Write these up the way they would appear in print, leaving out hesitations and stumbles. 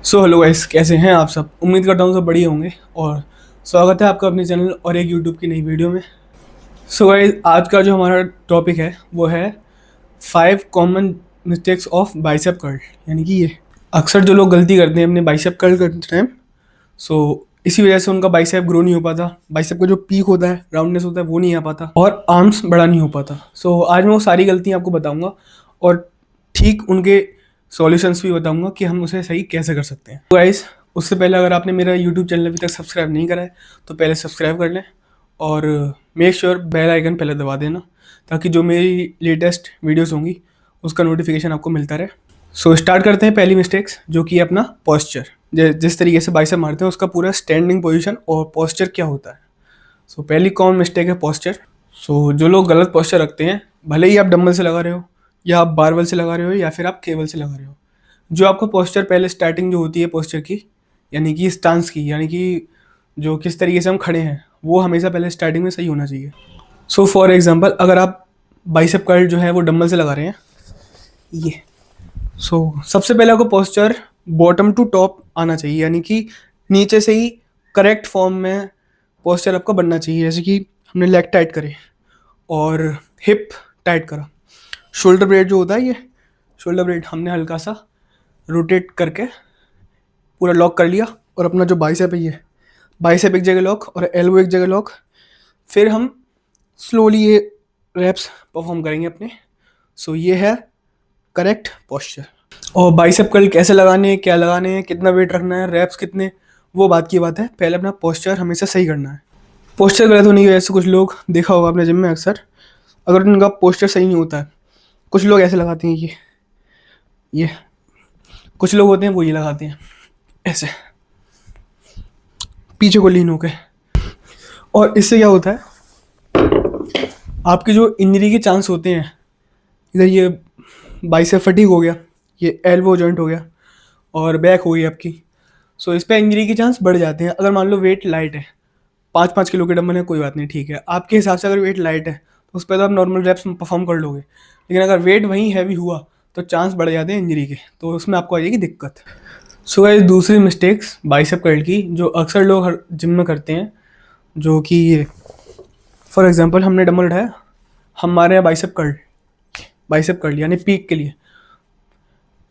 So hello guys, कैसे हैं आप सब। उम्मीद करता हूँ सब बढ़िया होंगे और स्वागत है आपका अपने चैनल और एक यूट्यूब की नई वीडियो में। सो गाइस, आज का जो हमारा टॉपिक है वो है 5 common mistakes of bicep curl. यानी कि ये अक्सर जो लोग गलती करते हैं अपने बाइसेप कर्ल करते टाइम, सो इसी वजह से उनका बाइसेप ग्रो नहीं हो पाता, बाइसेप का जो पीक होता है, राउंडनेस होता है, वो नहीं आ पाता और आर्म्स बड़ा नहीं हो पाता। सो आज मैं वो सारी गलतियाँ आपको बताऊंगा और ठीक उनके सॉल्यूशंस भी बताऊंगा कि हम उसे सही कैसे कर सकते हैं। तो गाइस, उससे पहले अगर आपने मेरा यूट्यूब चैनल अभी तक सब्सक्राइब नहीं करा है तो पहले सब्सक्राइब कर लें और मेक श्योर बेल आइकन पहले दबा देना, ताकि जो मेरी लेटेस्ट वीडियोस होंगी उसका नोटिफिकेशन आपको मिलता रहे। सो स्टार्ट करते हैं पहली मिस्टेक्स, जो कि अपना पॉस्चर। जिस तरीके से बाइसेप मारते हैं उसका पूरा स्टैंडिंग पोजीशन और पॉस्चर क्या होता है। सो पहली कॉमन मिस्टेक है पॉस्चर। सो जो लोग गलत पॉस्चर रखते हैं, भले ही आप डंबल से लगा रहे हो या आप बारबल से लगा रहे हो या फिर आप केबल से लगा रहे हो, जो आपका पॉस्चर पहले स्टार्टिंग जो होती है पॉस्चर की, यानी कि स्टांस की, यानी कि जो किस तरीके से हम खड़े हैं, वो हमेशा पहले स्टार्टिंग में सही होना चाहिए। सो फॉर एग्जांपल, अगर आप बाइसेप कर्ल जो है वो डंबल से लगा रहे हैं, ये सबसे पहले आपको पोस्चर बॉटम टू टॉप आना चाहिए, यानी कि नीचे से ही करेक्ट फॉर्म में पोस्चर आपका बनना चाहिए। जैसे कि हमने लेग टाइट करे और हिप टाइट करा, शोल्डर ब्लेड जो होता है, ये शोल्डर ब्लेड हमने हल्का सा रोटेट करके पूरा लॉक कर लिया, और अपना जो बाइसेप है, ये बाइसेप एक जगह लॉक और एल्बो एक जगह लॉक। फिर हम स्लोली ये रैप्स परफॉर्म करेंगे अपने। ये है करेक्ट पोस्चर। और बाइसेप कर्ल कैसे लगाने हैं, क्या लगाने हैं, कितना वेट रखना है, रैप्स कितने, वो बात की बात है। पहले अपना पोस्चर हमेशा सही करना है। पोस्चर गलत होने की वजह से कुछ लोग देखा होगा अपने जिम में अक्सर, अगर उनका पोस्चर सही नहीं होता है, कुछ लोग ऐसे लगाते हैं, ये कुछ लोग होते हैं वो ये लगाते हैं ऐसे पीछे को लीन होके, और इससे क्या होता है, आपके जो इंजरी के चांस होते हैं, इधर ये बाइसेप फटीग हो गया, ये एल्बो जॉइंट हो गया और बैक हो गई आपकी। इस पर इंजरी के चांस बढ़ जाते हैं। अगर मान लो वेट लाइट है, 5-5 किलो के डंबल है, कोई बात नहीं, ठीक है, आपके हिसाब से अगर वेट लाइट है तो उस पर तो आप नॉर्मल रेप्स परफॉर्म कर लोगे, लेकिन अगर वेट वहीं हैवी हुआ तो चांस बढ़ जाते हैं इंजरी के, तो उसमें आपको आ जाएगी दिक्कत। गाइस, दूसरी मिस्टेक्स बाइसेप कर्ल की जो अक्सर लोग हर जिम में करते हैं, जो कि ये फॉर एग्जांपल हमने डंबल उठाया, हमारे यहाँ बाइसेप कर्ल यानी पीक के लिए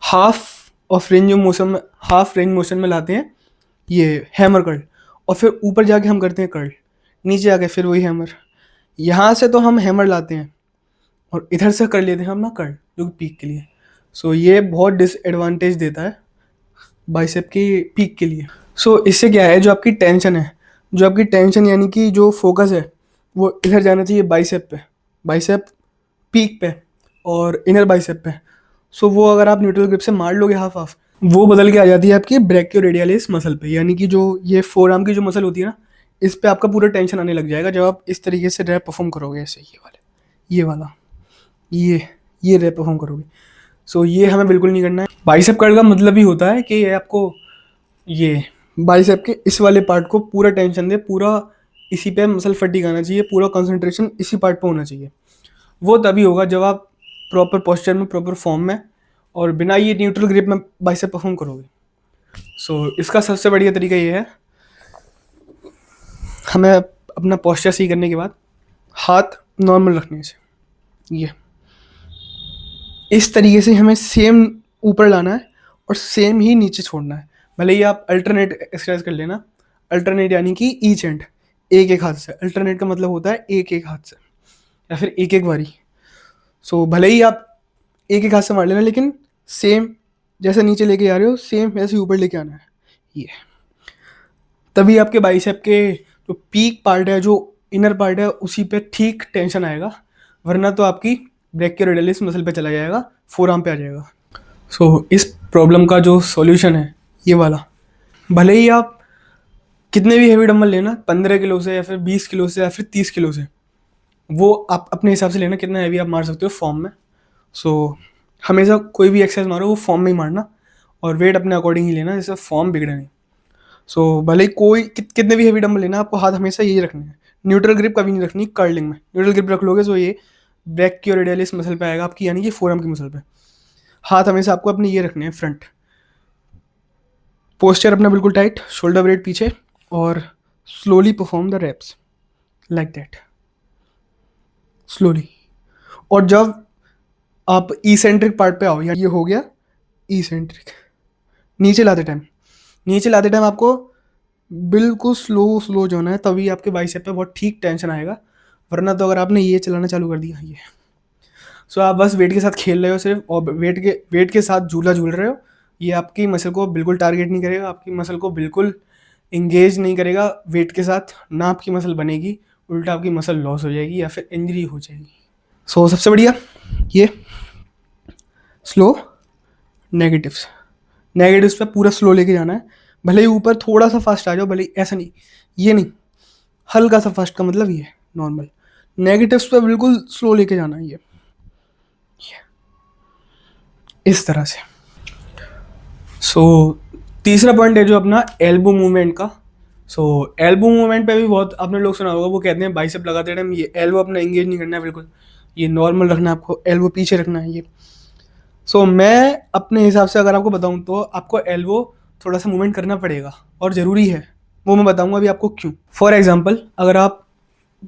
हाफ रेंज मोशन में लाते हैं ये हैमर कर्ल, और फिर ऊपर जाके हम करते हैं कर्ल, नीचे आके फिर वही हैमर। यहाँ से तो हम हैमर लाते हैं और इधर से कर लेते हैं हम ना कर्ल, जो कि पीक के लिए। ये बहुत डिसएडवांटेज देता है बाइसेप की पीक के लिए। इससे क्या है, जो आपकी टेंशन यानी कि जो फोकस है वो इधर जाना चाहिए बाइसेप पे, बाइसेप पीक पे और इनर बाइसेप पे। वो अगर आप न्यूट्रल ग्रिप से मार लोगे हाफ हाफ, वो बदल के आ जाती है आपकी ब्रैकियोरेडियलिस मसल पे, यानी कि जो ये फोर आर्म की जो मसल होती है ना, इस पे आपका पूरा टेंशन आने लग जाएगा जब आप इस तरीके से रैप परफॉर्म करोगे, ऐसे ये वाला ये रैप परफॉर्म करोगे। ये हमें बिल्कुल नहीं करना है। बाइसेप कर्ल का मतलब ही होता है कि ये आपको ये बाइसेप के इस वाले पार्ट को पूरा टेंशन दे, पूरा इसी पे मसल फटीग आना चाहिए, पूरा कंसंट्रेशन इसी पार्ट पे होना चाहिए। वो तभी होगा जब आप प्रॉपर पोस्चर में, प्रॉपर फॉर्म में और बिना ये न्यूट्रल ग्रिप में बाइसेप परफॉर्म करोगे। इसका सबसे बढ़िया तरीका ये है, हमें अपना पोस्चर सही करने के बाद हाथ नॉर्मल रखने से, ये इस तरीके से हमें सेम ऊपर लाना है और सेम ही नीचे छोड़ना है। भले ही आप अल्टरनेट एक्सरसाइज कर लेना, अल्टरनेट यानी कि ईच एंड, एक एक हाथ से। अल्टरनेट का मतलब होता है एक एक हाथ से या फिर एक एक बारी। भले ही आप एक एक हाथ से मार लेना, लेकिन सेम जैसे नीचे लेके आ रहे हो सेम वैसे ऊपर लेके आना है, ये तभी आपके बाइसेप के जो पीक पार्ट है, जो इनर पार्ट है, उसी पे ठीक टेंशन आएगा, वरना तो आपकी ब्रैकियोरेडियलिस मसल पे चला जाएगा, फोर आर्म पे आ जाएगा। इस प्रॉब्लम का जो सॉल्यूशन है ये वाला, भले ही आप कितने भी हैवी डंबल लेना, 15 किलो से या फिर 20 किलो से या फिर 30 किलो से, वो आप अपने हिसाब से लेना कितना हैवी आप मार सकते हो फॉर्म में। हमेशा कोई भी एक्सरसाइज मारो वो फॉर्म में ही मारना और वेट अपने अकॉर्डिंग ही लेना, जिससे फॉर्म बिगड़े नहीं। भले ही कोई कितने भी हैवी डंबल लेना, आपको हाथ हमेशा यही रखने हैं। न्यूट्रल ग्रिप कभी नहीं रखनी कर्लिंग में। न्यूट्रल ग्रिप रख लोगे तो ये ब्रैकियोरेडियलिस मसल पे आएगा आपकी, यानी कि फोरआर्म की मसल पे। हाथ हमेशा आपको अपने ये रखने हैं फ्रंट, पोस्चर अपना बिल्कुल टाइट, शोल्डर ब्लेड पीछे, और slowly perform the reps like that, slowly. और जब आप इसेंट्रिक पार्ट पे आओ, या ये हो गया इसेंट्रिक, नीचे लाते टाइम आपको बिल्कुल स्लो स्लो जो है, तभी आपके बाइसेप पे बहुत ठीक टेंशन आएगा। वरना तो अगर आपने ये चलाना चालू कर दिया, ये सो आप बस वेट के साथ खेल रहे हो सिर्फ, और वेट के साथ झूला झूल रहे हो, ये आपकी मसल को बिल्कुल टारगेट नहीं करेगा, आपकी मसल को बिल्कुल इंगेज नहीं करेगा वेट के साथ, ना आपकी मसल बनेगी, उल्टा आपकी मसल लॉस हो जाएगी या फिर इंजरी हो जाएगी। सो सबसे बढ़िया ये स्लो नेगेटिव्स पे पूरा स्लो लेके जाना है। भले ही ऊपर थोड़ा सा फास्ट आ जाओ, भले ही ऐसा नहीं, ये नहीं, हल्का सा फास्ट का मतलब ये नॉर्मल। नेगेटिव्स पे बिल्कुल स्लो लेके जाना है, ये इस तरह से। सो तीसरा पॉइंट है जो अपना एल्बो मूवमेंट का। सो एल्बो मूवमेंट पे भी बहुत आपने लोग सुना होगा, वो कहते हैं बाइसेप लगाते टाइम ये एल्बो अपना इंगेज नहीं करना है बिल्कुल, ये नॉर्मल रखना है, आपको एल्बो पीछे रखना है ये। सो मैं अपने हिसाब से अगर आपको बताऊं तो आपको एल्बो थोड़ा सा मूवमेंट करना पड़ेगा और ज़रूरी है, वो मैं बताऊंगा अभी आपको क्यों। फॉर एग्जांपल अगर आप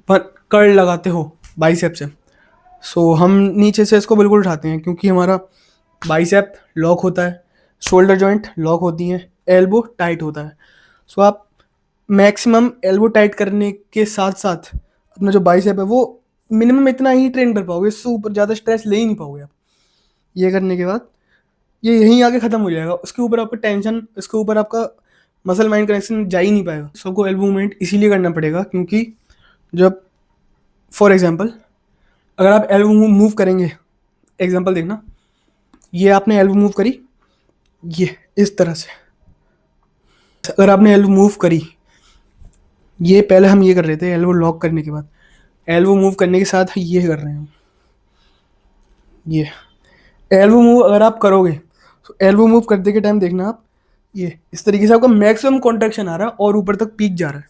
कर्ल लगाते हो बाइसेप से, सो हम नीचे से इसको बिल्कुल उठाते हैं क्योंकि हमारा बाइसेप लॉक होता है, शोल्डर जॉइंट लॉक होती हैं, एल्बो टाइट होता है। सो आप मैक्सिमम एल्बो टाइट करने के साथ साथ अपना जो बाइसेप है वो मिनिमम इतना ही ट्रेन कर पाओगे, इससे ऊपर ज़्यादा स्ट्रेस ले ही नहीं पाओगे आप। ये करने के बाद ये यहीं आके ख़त्म हो जाएगा, उसके ऊपर आपका टेंशन, इसके ऊपर आपका मसल माइंड कनेक्शन जा ही नहीं पाएगा। सबको एल्बो मूवमेंट इसीलिए करना पड़ेगा क्योंकि जब फॉर एग्जांपल अगर आप एल्बो मूव करेंगे, एग्जांपल देखना, ये आपने एल्बो मूव करी, ये इस तरह से अगर आपने एल्बो मूव करी, ये पहले हम ये कर रहे थे एल्बो लॉक करने के बाद, एल्बो मूव करने के साथ ये कर रहे हैं हम, ये एल्बो मूव अगर आप करोगे तो एल्बो मूव करते के टाइम देखना आप, ये इस तरीके से आपका मैक्सिमम कॉन्ट्रैक्शन आ रहा है और ऊपर तक पीक जा रहा है,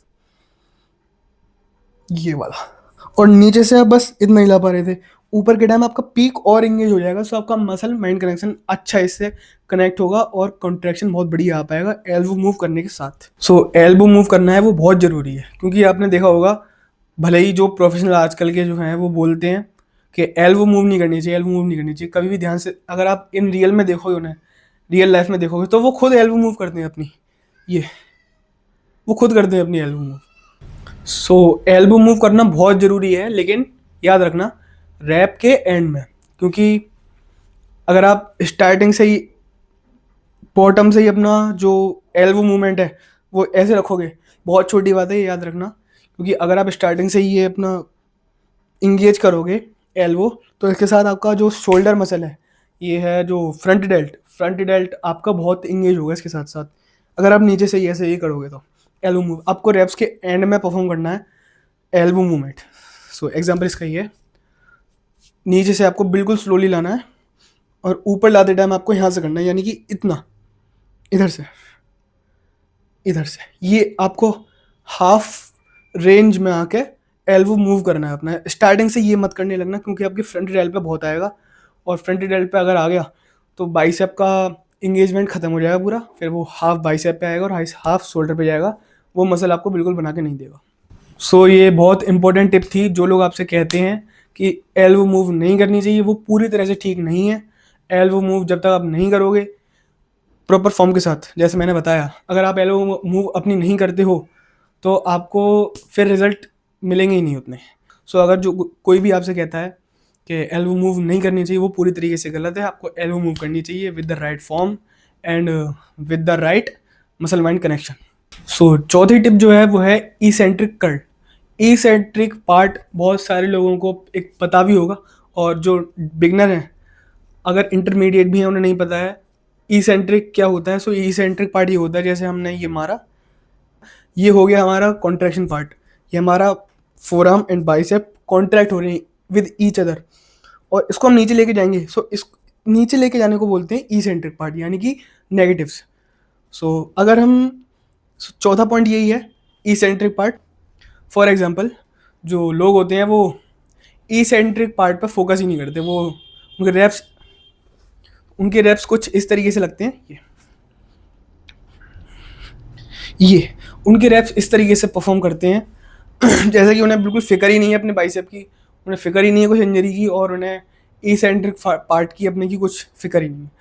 ये वाला। और नीचे से आप बस इतना ही ला पा रहे थे, ऊपर के टाइम आपका पीक और इंगेज हो जाएगा, सो आपका मसल माइंड कनेक्शन अच्छा इससे कनेक्ट होगा और कॉन्ट्रैक्शन बहुत बढ़िया आ पाएगा एल्बो मूव करने के साथ। सो एल्बो मूव करना है वो बहुत ज़रूरी है क्योंकि आपने देखा होगा, भले ही जो प्रोफेशनल आजकल के जो हैं वो बोलते हैं कि एल्बो मूव नहीं करनी चाहिए, एल्बो मूव नहीं करनी चाहिए, कभी भी ध्यान से अगर आप इन रियल में देखोगे उन्हें, रियल लाइफ में देखोगे तो वो खुद एल्बो मूव करते हैं अपनी, ये वो खुद करते हैं अपनी एल्बो मूव। सो एल्बो मूव करना बहुत ज़रूरी है, लेकिन याद रखना रैप के एंड में, क्योंकि अगर आप स्टार्टिंग से ही बॉटम से ही अपना जो एल्बो मूवमेंट है वो ऐसे रखोगे, बहुत छोटी बात है ये याद रखना, क्योंकि अगर आप स्टार्टिंग से ही ये अपना इंगेज करोगे एल्बो, तो इसके साथ आपका जो शोल्डर मसल है, ये है जो फ्रंट डेल्ट आपका बहुत इंगेज होगा इसके साथ साथ। अगर आप नीचे से ही ऐसे ही करोगे तो एल्बो मूव आपको रेप्स के एंड में परफॉर्म करना है एल्बो मूवमेंट। सो एग्जांपल इसका ये है, नीचे से आपको बिल्कुल स्लोली लाना है और ऊपर लाते टाइम आपको यहाँ से करना है, यानी कि इतना, इधर से ये आपको हाफ रेंज में आके एल्बो मूव करना है अपना। स्टार्टिंग से ये मत करने लगना क्योंकि आपके फ्रंट डेल्ट पे बहुत आएगा, और फ्रंट डेल्ट पे अगर आ गया तो बाइसेप का इंगेजमेंट खत्म हो जाएगा पूरा, फिर वो हाफ बाइसेप पे आएगा और हाफ शोल्डर पे जाएगा, वो मसल आपको बिल्कुल बना के नहीं देगा। सो ये बहुत इंपॉर्टेंट टिप थी, जो लोग आपसे कहते हैं कि एल्बो मूव नहीं करनी चाहिए वो पूरी तरह से ठीक नहीं है। एल्बो मूव जब तक आप नहीं करोगे प्रॉपर फॉर्म के साथ, जैसे मैंने बताया, अगर आप एल्बो मूव अपनी नहीं करते हो तो आपको फिर रिजल्ट मिलेंगे ही नहीं उतने। सो अगर जो कोई भी आपसे कहता है कि एल्बो मूव नहीं करनी चाहिए वो पूरी तरीके से गलत है, आपको एल्बो मूव करनी चाहिए with the right form and with the right muscle mind connection. So चौथी टिप जो है वो है इसेंट्रिक कर्ल। इसेंट्रिक पार्ट बहुत सारे लोगों को एक पता भी होगा, और जो बिगनर हैं, अगर इंटरमीडिएट भी हैं, उन्हें नहीं पता है इसेंट्रिक क्या होता है। सो इसेंट्रिक पार्ट ये होता है, जैसे हमने ये मारा, ये हो गया हमारा कॉन्ट्रैक्शन पार्ट, ये हमारा फोरआर्म एंड बाइसेप कॉन्ट्रैक्ट हो रहे हैं विद ईच अदर, और इसको हम नीचे लेके जाएंगे। सो इस नीचे लेके जाने को बोलते हैं इसेंट्रिक पार्ट, यानी कि नेगेटिव्स। सो अगर हम चौथा पॉइंट यही है, इसेंट्रिक पार्ट। फॉर एग्जांपल जो लोग होते हैं वो इसेंट्रिक पार्ट पर फोकस ही नहीं करते, वो उनके रैप्स कुछ इस तरीके से लगते हैं, ये उनके रैप्स इस तरीके से परफॉर्म करते हैं जैसे कि उन्हें बिल्कुल फिक्र ही नहीं है अपने बाइसेप की, उन्हें फिक्र ही नहीं है कुछ इंजरी की, और उन्हें ईसेंट्रिक पार्ट की अपने की कुछ फिक्र ही नहीं है।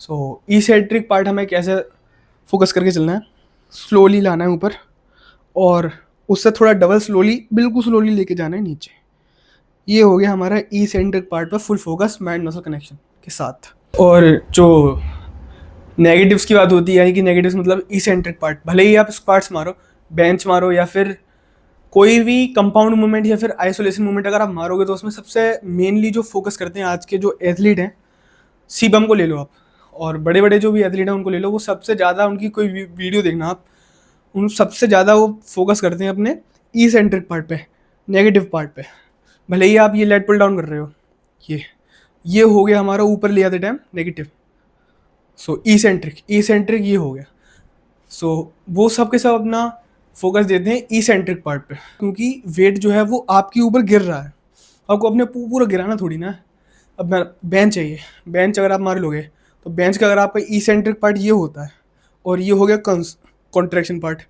सो ईसेंट्रिक पार्ट हमें कैसे फोकस करके चलना है, स्लोली लाना है ऊपर, और उससे थोड़ा डबल स्लोली, बिल्कुल स्लोली लेके जाना है नीचे। ये हो गया हमारा ईसेंट्रिक पार्ट पर full focus mind muscle connection के साथ। और जो नेगेटिव्स की बात होती है, यानी कि नेगेटिव्स मतलब ईसेंट्रिक पार्ट, भले ही आप स्क्वाट्स मारो, बेंच मारो, या फिर कोई भी कंपाउंड मूवमेंट या फिर आइसोलेशन मूवमेंट अगर आप मारोगे, तो उसमें सबसे मेनली जो फोकस करते हैं आज के जो एथलीट हैं, सीबम को ले लो आप, और बड़े बड़े जो भी एथलीट हैं उनको ले लो, वो सबसे ज़्यादा उनकी कोई वीडियो देखना आप, उन सबसे ज़्यादा वो फोकस करते हैं अपने ईसेंट्रिक पार्ट पे, नेगेटिव पार्ट पे। भले ही आप ये लेट पुल डाउन कर रहे हो, ये हो गया हमारा ऊपर ले आते टाइम नेगेटिव। सो ईसेंट्रिक ये हो गया। सो वो सब के सब अपना फोकस देते हैं ईसेंट्रिक पार्ट पे, क्योंकि वेट जो है वो आपके ऊपर गिर रहा है, आपको अपने पूरा गिराना थोड़ी ना है। अब बेंच चाहिए, बेंच अगर आप मार लोगे तो बेंच का अगर आपका ईसेंट्रिक पार्ट ये होता है, और ये हो गया कॉन्ट्रैक्शन पार्ट।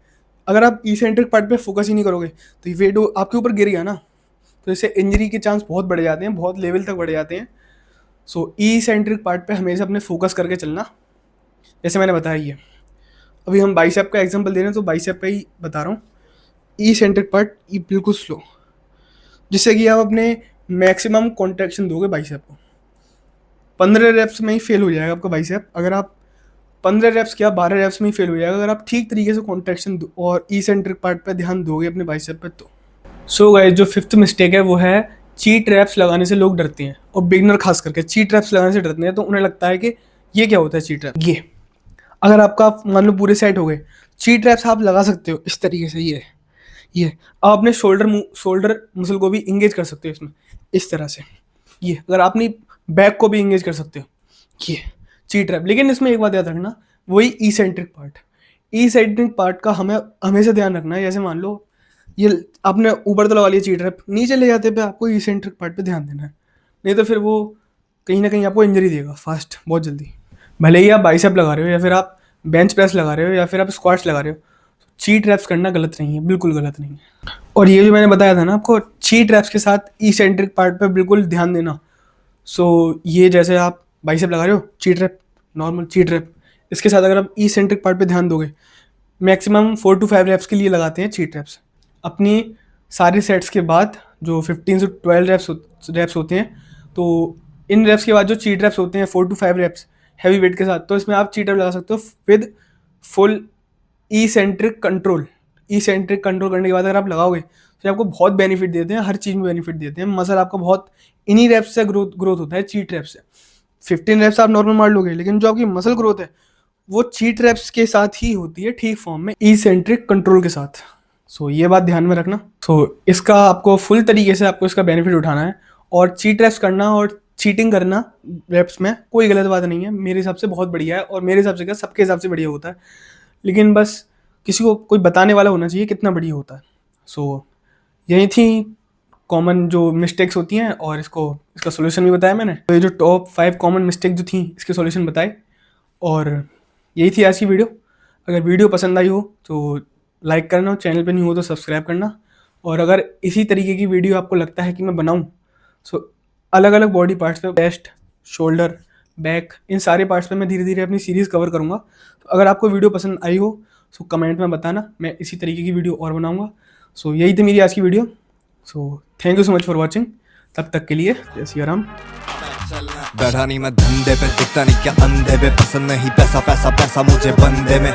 अगर आप ईसेंट्रिक पार्ट पे फोकस ही नहीं करोगे तो ये वेट आपके ऊपर गिर गया ना, तो इससे इंजरी के चांस बहुत बढ़ जाते हैं, बहुत लेवल तक बढ़ जाते हैं। सो ईसेंट्रिक पार्ट पे हमेशा अपने फोकस करके चलना, जैसे मैंने बताया। ये अभी हम बाइसेप का एग्जांपल दे रहे हैं, तो बाइसेप का ही बता रहा हूँ। ईसेंट्रिक पार्ट ये बिल्कुल स्लो, जिससे कि आप अपने मैक्सिमम कॉन्ट्रैक्शन दोगे बाइसेप को। 15 रेप्स में ही फेल हो जाएगा आपका बाइसेप, अगर आप 15 रेप्स क्या 12 रेप्स में ही फेल हो जाएगा, अगर आप ठीक तरीके से कॉन्ट्रैक्शन और ईसेंट्रिक पार्ट पे ध्यान दोगे अपने बाइसेप पे तो। सो गाइस, जो फिफ्थ मिस्टेक है वो है चीट रैप्स लगाने से लोग डरते हैं, और बिगनर खास करके चीट रैप्स लगाने से डरते हैं। तो उन्हें लगता है कि ये क्या होता है चीट रैप। ये अगर आपका मान लो पूरे सेट हो गए, चीट रैप्स आप लगा सकते हो इस तरीके से। ये आप अपने शोल्डर मसल को भी इंगेज कर सकते हो इसमें, इस तरह से। ये अगर आपने बैक को भी इंगेज कर सकते हो, ये चीट रैप। लेकिन इसमें एक बात याद रखना, वही ईसेंट्रिक पार्ट का हमें हमेशा ध्यान रखना है। जैसे मान लो ये आपने ऊपर तो लगा लिया चीट रैप, नीचे ले जाते पे आपको ईसेंट्रिक पार्ट पे ध्यान देना है, नहीं तो फिर वो कहीं ना कहीं आपको इंजरी देगा फास्ट, बहुत जल्दी। भले ही आप बाइसेप लगा रहे हो, या फिर आप बेंच प्रेस लगा रहे हो, या फिर आप स्क्वाट्स लगा रहे हो, चीट रैप्स करना गलत नहीं है, बिल्कुल गलत नहीं है। और ये जो मैंने बताया था ना आपको, चीट रैप्स के साथ ईसेंट्रिक पार्ट पे बिल्कुल ध्यान देना। सो ये जैसे आप बाइसेप लगा रहे हो, cheat rep, normal cheat rep, इसके साथ अगर आप ईसेंट्रिक पार्ट पे ध्यान दोगे, मैक्सिमम 4 to 5 रैप्स के लिए लगाते हैं चीट रैप्स। अपनी सारे सेट्स के बाद जो 15 से 12 रैप्स होते हैं, तो इन रैप्स के बाद जो चीट रैप्स होते हैं 4 to 5 रैप्स हैवी वेट के साथ, तो इसमें आप चीट रैप लगा सकते हो विद फुल ईसेंट्रिक कंट्रोल करने के बाद अगर आप लगाओगे तो आपको बहुत बेनिफिट देते हैं, हर चीज़ में बेनिफिट देते हैं। मसल आपका बहुत इन्हीं रैप्स से ग्रोथ होता है, चीट रैप से। 15 रैप्स आप नॉर्मल मार लोगे, लेकिन जो आपकी मसल ग्रोथ है वो चीट रैप्स के साथ ही होती है, ठीक फॉर्म में, ईसेंट्रिक कंट्रोल के साथ। सो ये बात ध्यान में रखना। सो इसका आपको फुल तरीके से आपको इसका बेनिफिट उठाना है, और चीट रैप्स करना और चीटिंग करना रैप्स में कोई गलत बात नहीं है, मेरे हिसाब से बहुत बढ़िया है, और मेरे हिसाब से क्या, सबके हिसाब से बढ़िया होता है। लेकिन बस किसी को कोई बताने वाला होना चाहिए कितना बढ़िया होता है। सो यही थी कॉमन जो मिस्टेक्स होती हैं, और इसका सोल्यूशन भी बताया मैंने। तो ये जो टॉप 5 कॉमन मिस्टेक जो थी, इसके सोल्यूशन बताए, और यही थी आज की वीडियो। अगर वीडियो पसंद आई हो तो लाइक करना, चैनल पे नहीं हो तो सब्सक्राइब करना। और अगर इसी तरीके की वीडियो आपको लगता है कि मैं बनाऊं, सो अलग अलग बॉडी पार्ट्स पे, चेस्ट, शोल्डर, बैक, इन सारे पार्ट्स पे मैं धीरे धीरे अपनी सीरीज़ कवर करूँगा। तो अगर आपको वीडियो पसंद आई हो सो कमेंट में बताना, मैं इसी तरीके की वीडियो और बनाऊँगा। सो यही थी मेरी आज की video. So thank you so much for watching. तब तक के लिए जय सिया राम। बैठा नहीं मैं धंधे पे, दिखता नहीं क्या अंधे पे, पसंद नहीं पैसा पैसा पैसा मुझे बंदे में।